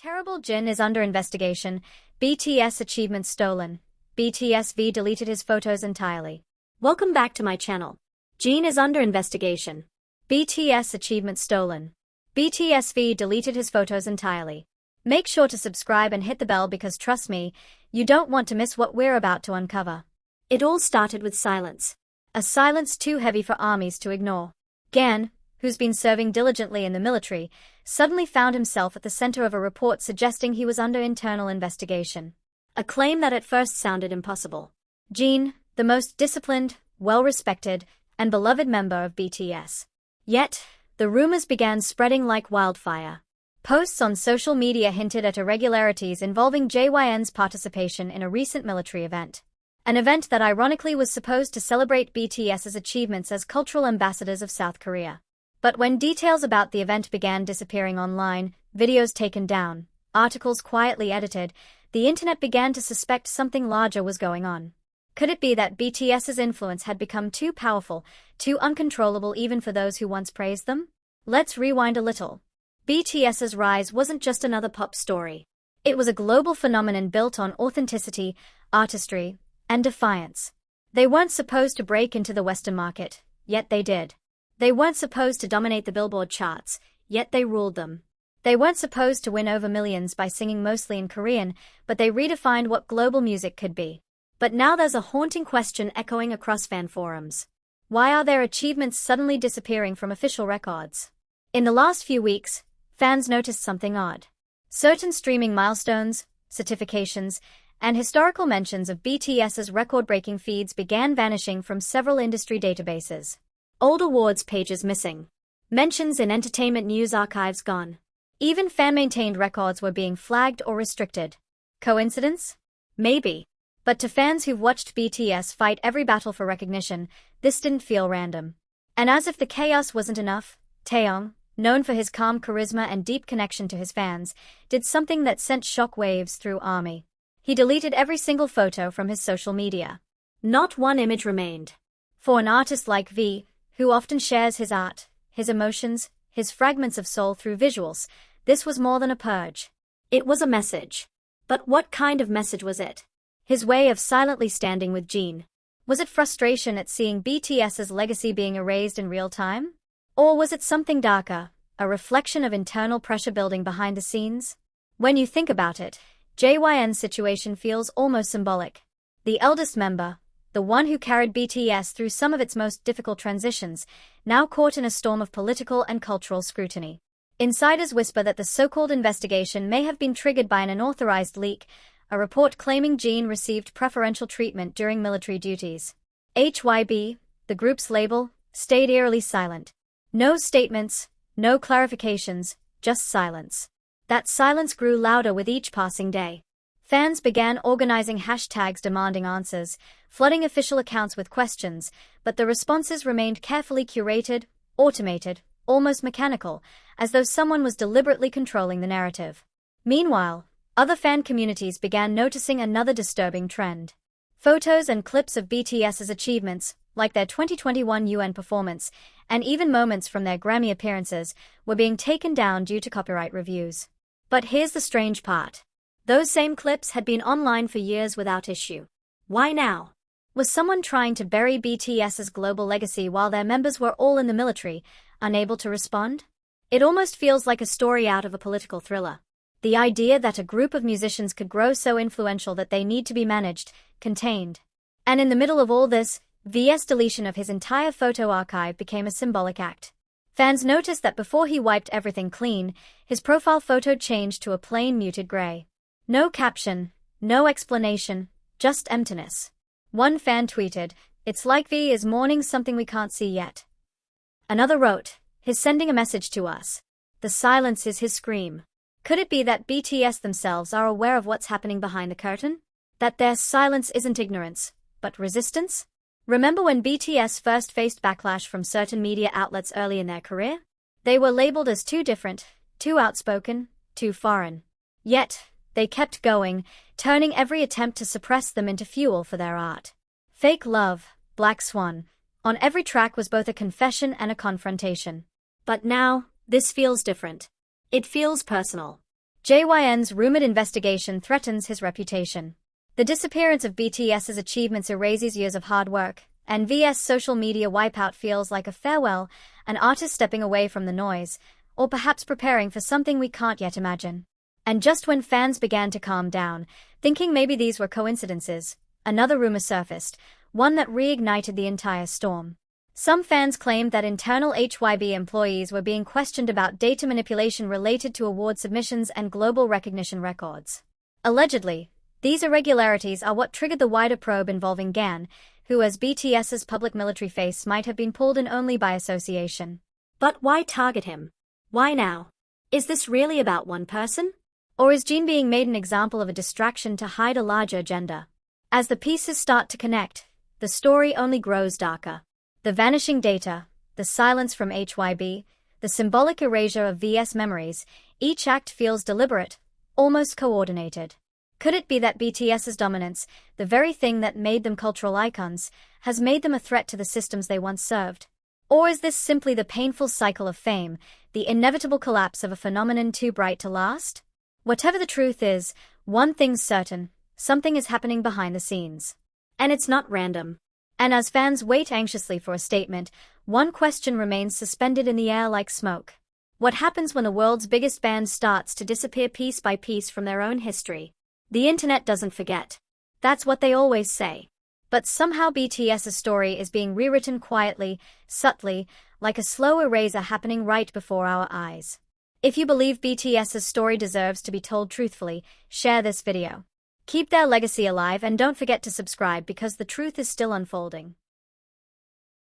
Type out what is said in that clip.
Terrible Jin is under investigation. BTS achievements stolen. BTS V deleted his photos entirely. Welcome back to my channel. Jin is under investigation. BTS achievements stolen. BTS V deleted his photos entirely. Make sure to subscribe and hit the bell because trust me, you don't want to miss what we're about to uncover. It all started with silence. A silence too heavy for armies to ignore. Gan, who's been serving diligently in the military, suddenly found himself at the center of a report suggesting he was under internal investigation. A claim that at first sounded impossible. Jin, the most disciplined, well-respected, and beloved member of BTS. Yet, the rumors began spreading like wildfire. Posts on social media hinted at irregularities involving JYN's participation in a recent military event. An event that ironically was supposed to celebrate BTS's achievements as cultural ambassadors of South Korea. But when details about the event began disappearing online, videos taken down, articles quietly edited, the internet began to suspect something larger was going on. Could it be that BTS's influence had become too powerful, too uncontrollable even for those who once praised them? Let's rewind a little. BTS's rise wasn't just another pop story. It was a global phenomenon built on authenticity, artistry, and defiance. They weren't supposed to break into the Western market, yet they did. They weren't supposed to dominate the Billboard charts, yet they ruled them. They weren't supposed to win over millions by singing mostly in Korean, but they redefined what global music could be. But now there's a haunting question echoing across fan forums. Why are their achievements suddenly disappearing from official records? In the last few weeks, fans noticed something odd. Certain streaming milestones, certifications, and historical mentions of BTS's record-breaking feeds began vanishing from several industry databases. Old awards pages missing. Mentions in entertainment news archives gone. Even fan-maintained records were being flagged or restricted. Coincidence? Maybe. But to fans who've watched BTS fight every battle for recognition, this didn't feel random. And as if the chaos wasn't enough, Taeyong, known for his calm charisma and deep connection to his fans, did something that sent shockwaves through ARMY. He deleted every single photo from his social media. Not one image remained. For an artist like V, who often shares his art, his emotions, his fragments of soul through visuals, this was more than a purge. It was a message. But what kind of message was it? His way of silently standing with Jin. Was it frustration at seeing BTS's legacy being erased in real time? Or was it something darker, a reflection of internal pressure building behind the scenes? When you think about it, JYN's situation feels almost symbolic. The eldest member, the one who carried BTS through some of its most difficult transitions, now caught in a storm of political and cultural scrutiny. Insiders whisper that the so-called investigation may have been triggered by an unauthorized leak, a report claiming Jin received preferential treatment during military duties. HYB, the group's label, stayed eerily silent. No statements, no clarifications, just silence. That silence grew louder with each passing day. Fans began organizing hashtags demanding answers, flooding official accounts with questions, but the responses remained carefully curated, automated, almost mechanical, as though someone was deliberately controlling the narrative. Meanwhile, other fan communities began noticing another disturbing trend. Photos and clips of BTS's achievements, like their 2021 UN performance, and even moments from their Grammy appearances, were being taken down due to copyright reviews. But here's the strange part. Those same clips had been online for years without issue. Why now? Was someone trying to bury BTS's global legacy while their members were all in the military, unable to respond? It almost feels like a story out of a political thriller. The idea that a group of musicians could grow so influential that they need to be managed, contained. And in the middle of all this, V's deletion of his entire photo archive became a symbolic act. Fans noticed that before he wiped everything clean, his profile photo changed to a plain muted gray. No caption, no explanation, just emptiness. One fan tweeted, "It's like V is mourning something we can't see yet." Another wrote, "He's sending a message to us. The silence is his scream." Could it be that BTS themselves are aware of what's happening behind the curtain? That their silence isn't ignorance, but resistance? Remember when BTS first faced backlash from certain media outlets early in their career? They were labeled as too different, too outspoken, too foreign. Yet, they kept going, turning every attempt to suppress them into fuel for their art. Fake Love, Black Swan, on every track was both a confession and a confrontation. But now, this feels different. It feels personal. JYN's rumored investigation threatens his reputation. The disappearance of BTS's achievements erases years of hard work, and VS social media wipeout feels like a farewell, an artist stepping away from the noise, or perhaps preparing for something we can't yet imagine. And just when fans began to calm down, thinking maybe these were coincidences, another rumor surfaced, one that reignited the entire storm. Some fans claimed that internal HYB employees were being questioned about data manipulation related to award submissions and global recognition records. Allegedly, these irregularities are what triggered the wider probe involving Gan, who as BTS's public military face might have been pulled in only by association. But why target him? Why now? Is this really about one person? Or is Jin being made an example of a distraction to hide a larger agenda? As the pieces start to connect, the story only grows darker. The vanishing data, the silence from HYB, the symbolic erasure of VS memories, each act feels deliberate, almost coordinated. Could it be that BTS's dominance, the very thing that made them cultural icons, has made them a threat to the systems they once served? Or is this simply the painful cycle of fame, the inevitable collapse of a phenomenon too bright to last? Whatever the truth is, one thing's certain, something is happening behind the scenes. And it's not random. And as fans wait anxiously for a statement, one question remains suspended in the air like smoke. What happens when the world's biggest band starts to disappear piece by piece from their own history? The internet doesn't forget. That's what they always say. But somehow BTS's story is being rewritten quietly, subtly, like a slow eraser happening right before our eyes. If you believe BTS's story deserves to be told truthfully, share this video. Keep their legacy alive and don't forget to subscribe because the truth is still unfolding.